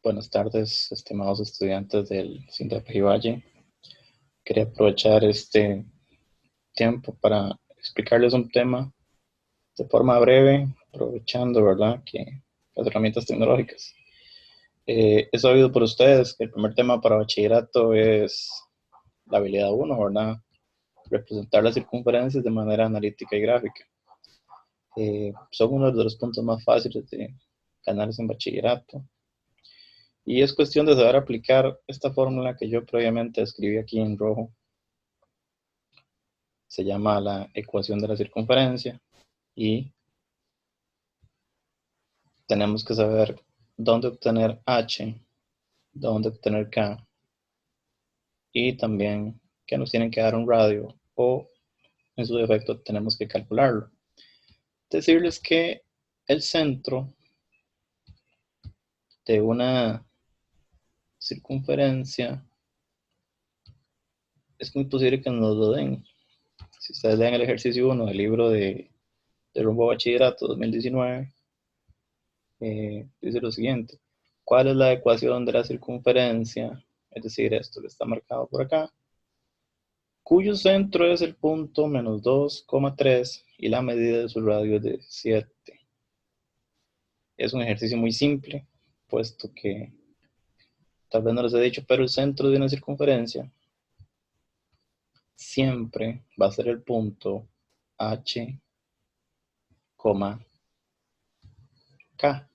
Buenas tardes, estimados estudiantes del SINDAPJ Valle. Quería aprovechar este tiempo para explicarles un tema de forma breve, aprovechando, ¿verdad?, que las herramientas tecnológicas. Es sabido por ustedes que el primer tema para bachillerato es la habilidad 1, ¿verdad? Representar las circunferencias de manera analítica y gráfica. Son uno de los puntos más fáciles de ganarse en bachillerato. Y es cuestión de saber aplicar esta fórmula que yo previamente escribí aquí en rojo. Se llama la ecuación de la circunferencia y tenemos que saber dónde obtener h, dónde obtener k y también que nos tienen que dar un radio o en su defecto tenemos que calcularlo. Decirles que el centro de una circunferencia es muy posible que nos lo den. Si ustedes leen el ejercicio 1 del libro de Rumbo a Bachillerato 2019, dice lo siguiente: ¿cuál es la ecuación de la circunferencia? Es decir, esto que está marcado por acá, cuyo centro es el punto menos 2,3 y la medida de su radio es de 7. Es un ejercicio muy simple, puesto que tal vez no les he dicho, pero el centro de una circunferencia siempre va a ser el punto h, k.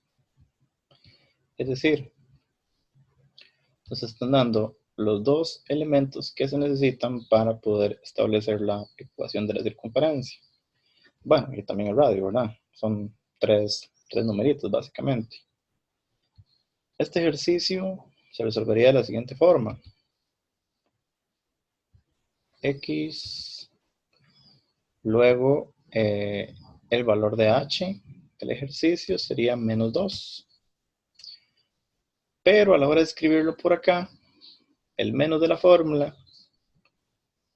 Es decir, nos están dando los dos elementos que se necesitan para poder establecer la ecuación de la circunferencia. Bueno, y también el radio, ¿verdad? Son tres numeritos básicamente. Este ejercicio se resolvería de la siguiente forma. X, luego el valor de h del ejercicio sería menos 2. Pero a la hora de escribirlo por acá, el menos de la fórmula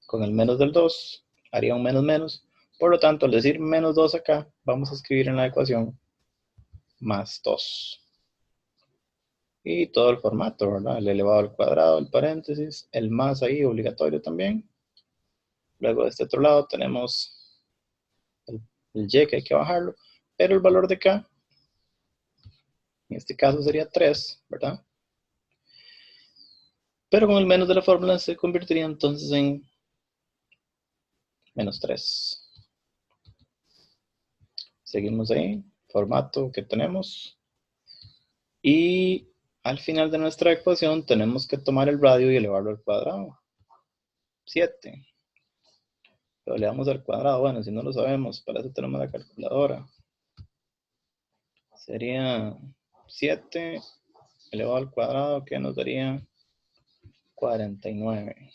con el menos del 2 haría un menos menos. Por lo tanto, al decir menos 2 acá, vamos a escribir en la ecuación más 2. Y todo el formato, ¿verdad? El elevado al cuadrado, el paréntesis, el más ahí obligatorio también. Luego de este otro lado tenemos el y que hay que bajarlo, pero el valor de k, en este caso sería 3, ¿verdad? Pero con el menos de la fórmula se convertiría entonces en menos 3. Seguimos ahí, formato que tenemos. Y al final de nuestra ecuación tenemos que tomar el radio y elevarlo al cuadrado. 7. Lo elevamos al cuadrado. Bueno, si no lo sabemos, para eso tenemos la calculadora. Sería 7 elevado al cuadrado, que nos daría 49.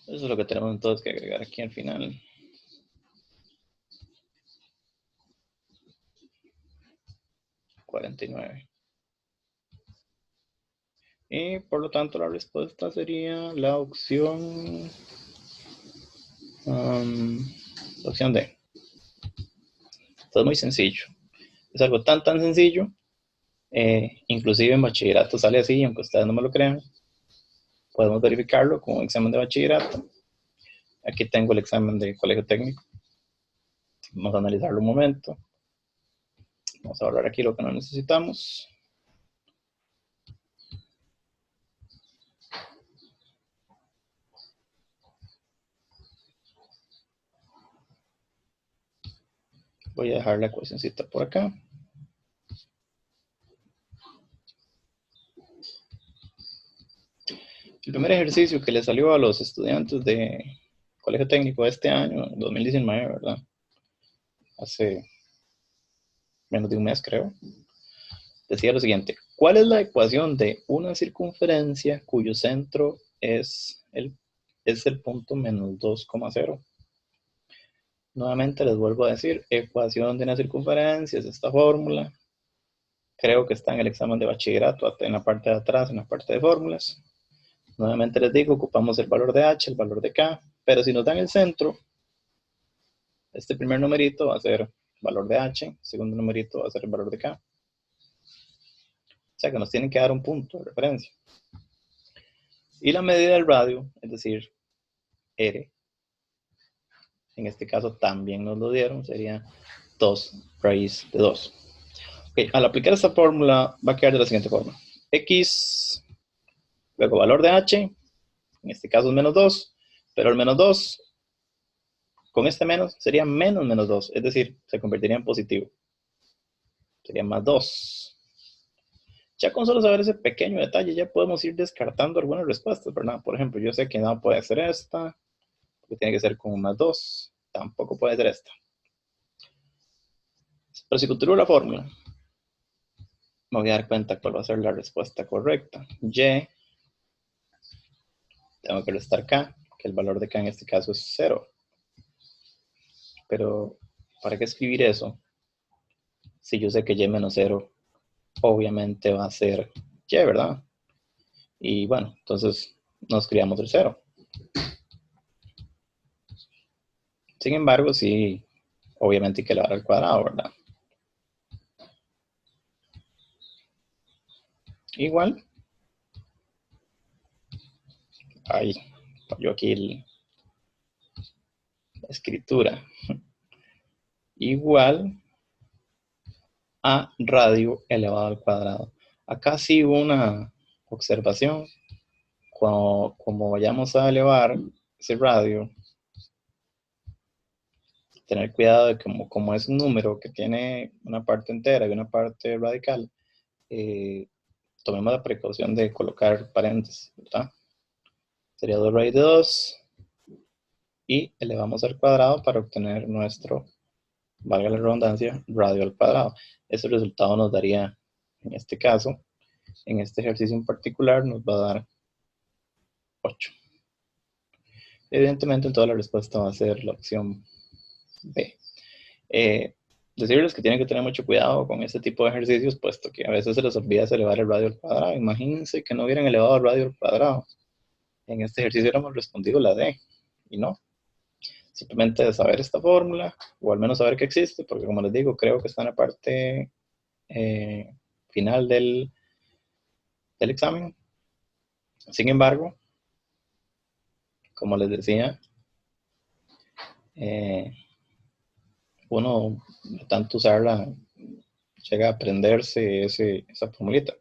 Eso es lo que tenemos entonces que agregar aquí al final. Y por lo tanto la respuesta sería la opción D. Esto es muy sencillo. Es algo tan sencillo. Inclusive en bachillerato sale así, aunque ustedes no me lo crean. Podemos verificarlo con un examen de bachillerato. Aquí tengo el examen de colegio técnico. Vamos a analizarlo un momento. Vamos a borrar aquí lo que no necesitamos. Voy a dejar la ecuacióncita por acá. El primer ejercicio que le salió a los estudiantes de colegio técnico este año, 2019, ¿verdad? Hace menos de un mes, creo. Decía lo siguiente: ¿cuál es la ecuación de una circunferencia cuyo centro es el punto menos 2,0? Nuevamente les vuelvo a decir, ecuación de una circunferencia es esta fórmula. Creo que está en el examen de bachillerato, en la parte de atrás, en la parte de fórmulas. Nuevamente les digo, ocupamos el valor de h, el valor de k, pero si nos dan el centro, este primer numerito va a ser valor de h, segundo numerito va a ser el valor de k. O sea que nos tienen que dar un punto de referencia. Y la medida del radio, es decir, r, en este caso también nos lo dieron, sería 2 raíz de 2. Okay, al aplicar esta fórmula va a quedar de la siguiente forma. X, luego valor de h, en este caso es menos 2, pero el menos 2, con este menos, sería menos 2, es decir, se convertiría en positivo. Sería más 2. Ya con solo saber ese pequeño detalle, ya podemos ir descartando algunas respuestas, ¿verdad? Por ejemplo, yo sé que no puede ser esta, porque tiene que ser con más 2, tampoco puede ser esta. Pero si continúo la fórmula, me voy a dar cuenta cuál va a ser la respuesta correcta. Y, tengo que restar k, que el valor de k en este caso es 0. Pero, ¿para qué escribir eso? Si yo sé que y menos 0, obviamente va a ser y, ¿verdad? Y bueno, entonces no escribamos el 0. Sin embargo, sí, obviamente hay que elevar al cuadrado, ¿verdad? Igual, ahí, falló aquí la escritura. Igual a radio elevado al cuadrado. Acá sí hubo una observación. Como vayamos a elevar ese radio, tener cuidado de que como es un número que tiene una parte entera y una parte radical, tomemos la precaución de colocar paréntesis, ¿verdad? Sería 2 raíz de 2 y elevamos al cuadrado para obtener nuestro, valga la redundancia, radio al cuadrado. Ese resultado nos daría, en este caso, en este ejercicio en particular, nos va a dar 8. Evidentemente, en toda la respuesta va a ser la opción B. Decirles que tienen que tener mucho cuidado con este tipo de ejercicios, puesto que a veces se les olvida elevar el radio al cuadrado. Imagínense que no hubieran elevado el radio al cuadrado. En este ejercicio hubiéramos respondido la D, y no. Simplemente de saber esta fórmula, o al menos saber que existe, porque como les digo, creo que está en la parte final del examen. Sin embargo, como les decía, uno de tanto usarla llega a aprenderse esa formulita.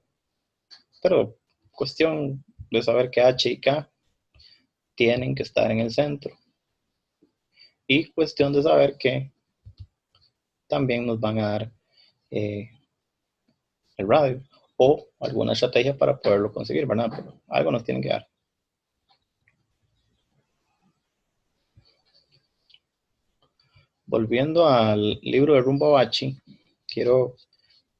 Pero cuestión de saber que H y K tienen que estar en el centro. Y cuestión de saber que también nos van a dar el radio o alguna estrategia para poderlo conseguir, ¿verdad? Pero algo nos tienen que dar. Volviendo al libro de Rumbo Bachi, quiero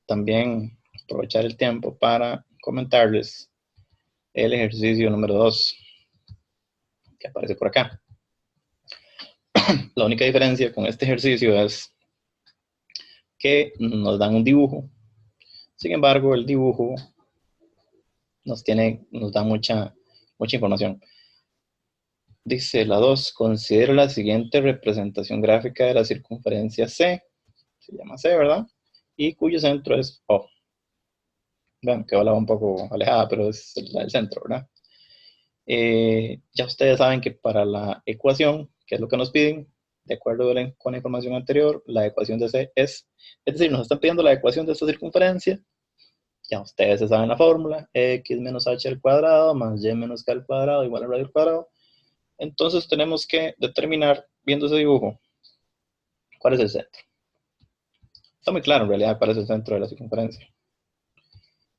también aprovechar el tiempo para comentarles el ejercicio número 2 que aparece por acá. La única diferencia con este ejercicio es que nos dan un dibujo. Sin embargo, el dibujo nos da mucha información. Dice la 2, considera la siguiente representación gráfica de la circunferencia C, se llama C, ¿verdad? Y cuyo centro es O. Bueno, que va un poco alejada, pero es la del centro, ¿verdad? Ya ustedes saben que para la ecuación, que es lo que nos piden, de acuerdo con la información anterior, la ecuación de C es decir, nos están pidiendo la ecuación de esta circunferencia. Ya ustedes saben la fórmula, x menos h al cuadrado más y menos k al cuadrado igual a radio al cuadrado. Entonces tenemos que determinar, viendo ese dibujo, cuál es el centro. Está muy claro en realidad cuál es el centro de la circunferencia.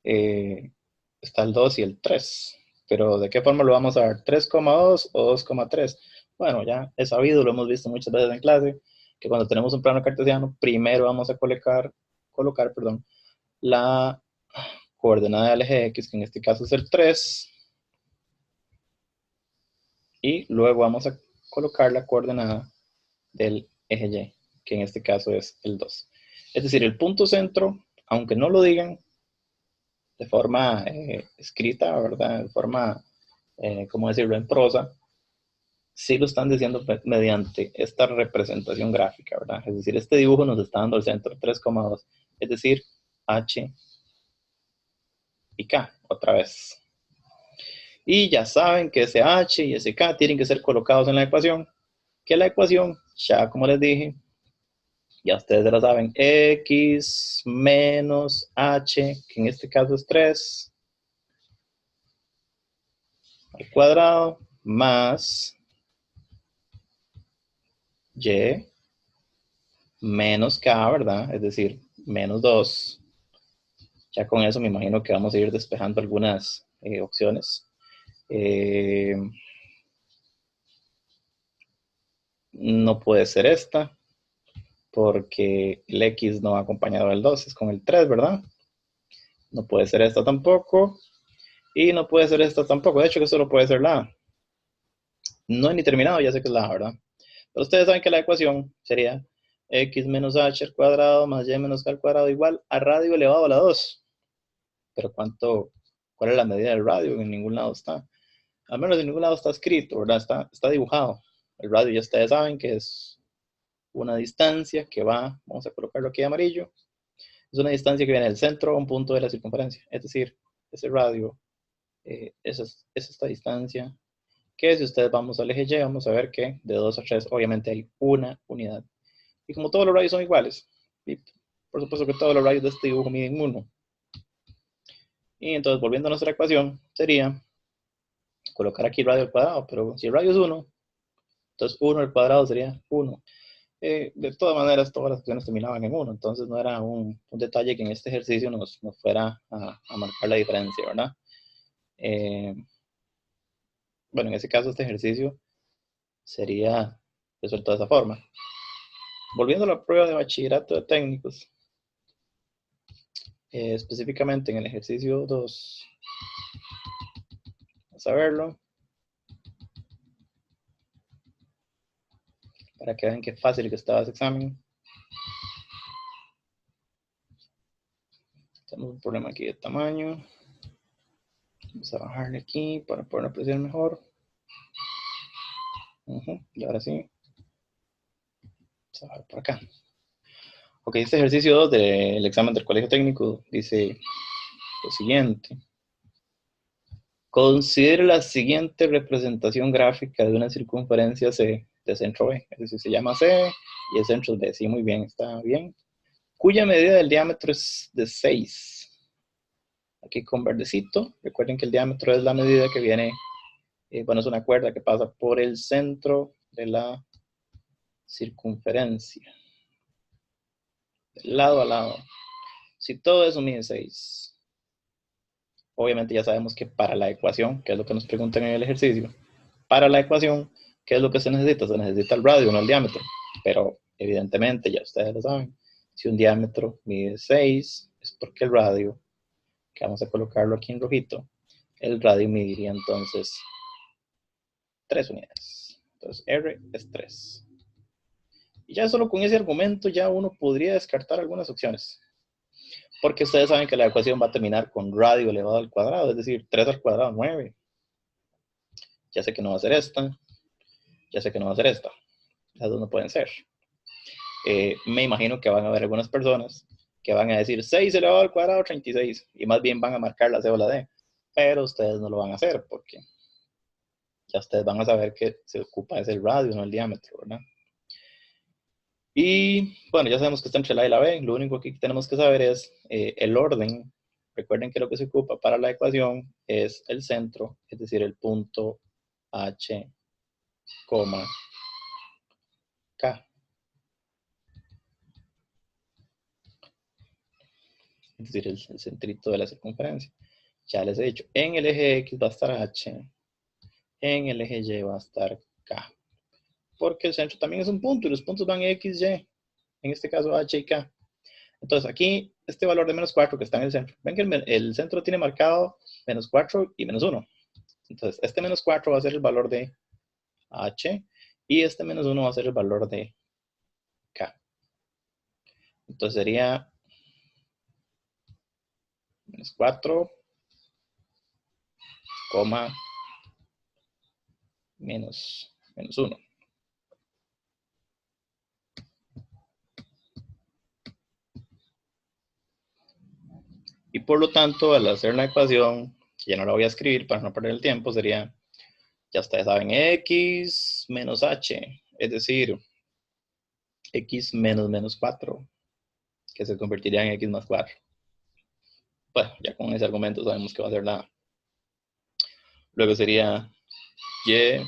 Está el 2 y el 3. Pero ¿de qué forma lo vamos a ver? ¿3,2 o 2,3? Bueno, ya es sabido, lo hemos visto muchas veces en clase, que cuando tenemos un plano cartesiano, primero vamos a colocar la coordenada del eje X, que en este caso es el 3, y luego vamos a colocar la coordenada del eje Y, que en este caso es el 2. Es decir, el punto centro, aunque no lo digan de forma escrita, ¿verdad? De forma, ¿cómo decirlo?, en prosa, sí lo están diciendo mediante esta representación gráfica, ¿verdad? Es decir, este dibujo nos está dando el centro 3,2, es decir, H y K, otra vez. Y ya saben que ese H y ese K tienen que ser colocados en la ecuación, que la ecuación, ya como les dije, ya ustedes ya la saben, X menos H, que en este caso es 3, al cuadrado, más Y menos K, ¿verdad? Es decir, menos 2. Ya con eso me imagino que vamos a ir despejando algunas opciones. No puede ser esta, porque el X no va acompañado del 2, es con el 3, ¿verdad? No puede ser esta tampoco, y no puede ser esta tampoco. De hecho, que solo puede ser la A. No he ni terminado, ya sé que es la A, ¿verdad? Pero ustedes saben que la ecuación sería X menos H al cuadrado más Y menos K al cuadrado igual a radio elevado a la 2. Pero ¿cuál es la medida del radio? En ningún lado está. Al menos en ningún lado está escrito, ¿verdad? Está dibujado. El radio ya ustedes saben que es una distancia que va, vamos a colocarlo aquí de amarillo, es una distancia que viene del centro a un punto de la circunferencia. Es decir, ese radio, es esta distancia, que si ustedes vamos al eje Y, vamos a ver que de 2 a 3 obviamente hay una unidad. Y como todos los radios son iguales, y por supuesto que todos los radios de este dibujo miden 1. Y entonces, volviendo a nuestra ecuación, sería colocar aquí el radio al cuadrado, pero si el radio es 1, entonces 1 al cuadrado sería 1. De todas maneras, todas las opciones terminaban en 1, entonces no era un detalle que en este ejercicio nos fuera a marcar la diferencia, ¿verdad? Bueno, en ese caso, este ejercicio sería resuelto de esa forma. Volviendo a la prueba de bachillerato de técnicos, específicamente en el ejercicio 2, vamos a verlo, para que vean qué fácil que estaba ese examen. Tenemos un problema aquí de tamaño. Vamos a bajarle aquí para poder apreciar mejor. Y ahora sí. Vamos a bajar por acá. Ok, este ejercicio 2 del examen del colegio técnico dice lo siguiente. Considere la siguiente representación gráfica de una circunferencia C de centro B. Es decir, se llama C y el centro es B. Sí, muy bien, está bien. Cuya medida del diámetro es de 6. Aquí con verdecito. Recuerden que el diámetro es la medida que viene, bueno, es una cuerda que pasa por el centro de la circunferencia. De lado a lado. Si todo eso mide 6, obviamente ya sabemos que para la ecuación, que es lo que nos preguntan en el ejercicio, para la ecuación, ¿qué es lo que se necesita? Se necesita el radio, no el diámetro. Pero evidentemente, ya ustedes lo saben, si un diámetro mide 6, es porque el radio, que vamos a colocarlo aquí en rojito, el radio mediría entonces 3 unidades. Entonces R es 3. Y ya solo con ese argumento ya uno podría descartar algunas opciones. Porque ustedes saben que la ecuación va a terminar con radio elevado al cuadrado, es decir, 3 al cuadrado, 9. Ya sé que no va a ser esta, ya sé que no va a ser esta. Las dos no pueden ser. Me imagino que van a haber algunas personas que van a decir 6 elevado al cuadrado, 36, y más bien van a marcar la C o la D. Pero ustedes no lo van a hacer porque ya ustedes van a saber que se ocupa es el radio, no el diámetro, ¿verdad? Y bueno, ya sabemos que está entre la A y la B. Lo único que tenemos que saber es el orden. Recuerden que lo que se ocupa para la ecuación es el centro, es decir, el punto H, K. Es decir, el centrito de la circunferencia. Ya les he dicho, en el eje X va a estar H, en el eje Y va a estar K. Porque el centro también es un punto y los puntos van X, Y. En este caso H y K. Entonces aquí, este valor de menos 4 que está en el centro. Ven que el centro tiene marcado menos 4 y menos 1. Entonces, este menos 4 va a ser el valor de H y este menos 1 va a ser el valor de K. Entonces sería menos 4, menos menos 1. Y por lo tanto, al hacer la ecuación, que ya no la voy a escribir para no perder el tiempo, sería, ya ustedes saben, x menos h, es decir, x menos 4, que se convertiría en x más 4. Bueno, ya con ese argumento sabemos que va a ser la A. Luego sería y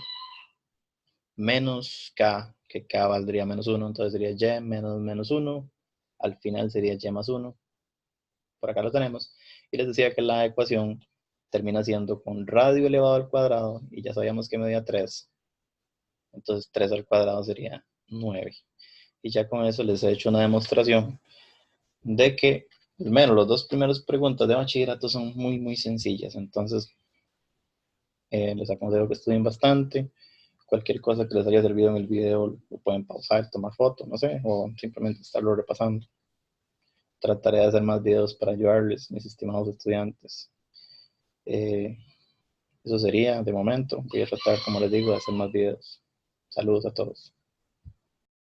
menos k, que k valdría menos 1, entonces sería y menos 1. Al final sería y más 1. Por acá lo tenemos. Y les decía que la ecuación termina siendo con radio elevado al cuadrado, y ya sabíamos que medía 3. Entonces 3 al cuadrado sería 9. Y ya con eso les he hecho una demostración de que, al menos las dos primeras preguntas de bachillerato son muy, muy sencillas. Entonces, les aconsejo que estudien bastante. Cualquier cosa que les haya servido en el video lo pueden pausar, tomar fotos, no sé, o simplemente estarlo repasando. Trataré de hacer más videos para ayudarles, mis estimados estudiantes. Eh, Eso sería de momento. Voy a tratar, como les digo, de hacer más videos. Saludos a todos.